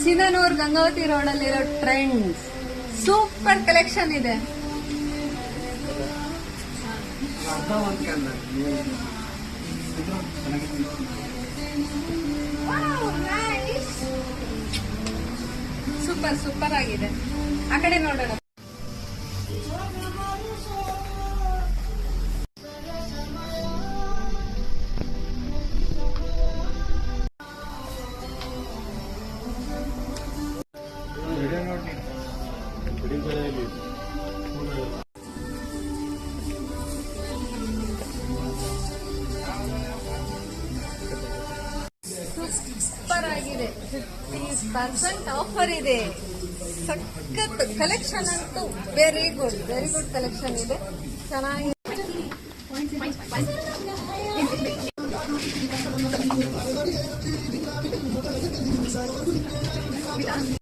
Sindhanur Gangavathi road ಅಲ್ಲಿರೋ trends super collection ಇದೆ. Super super ಆಗಿದೆ. ಆ ಕಡೆ ನೋಡೋಣ. ಸೂಪರ್ ಆಗಿದೆ. 50% ಆಫರ್ ಇದೆ. ಸಖತ್ ಕಲೆಕ್ಷನ್ ಅಂತೂ ವೆರಿ ಗುಡ್ ಕಲೆಕ್ಷನ್ ಇದೆ. ಚೆನ್ನಾಗಿದೆ.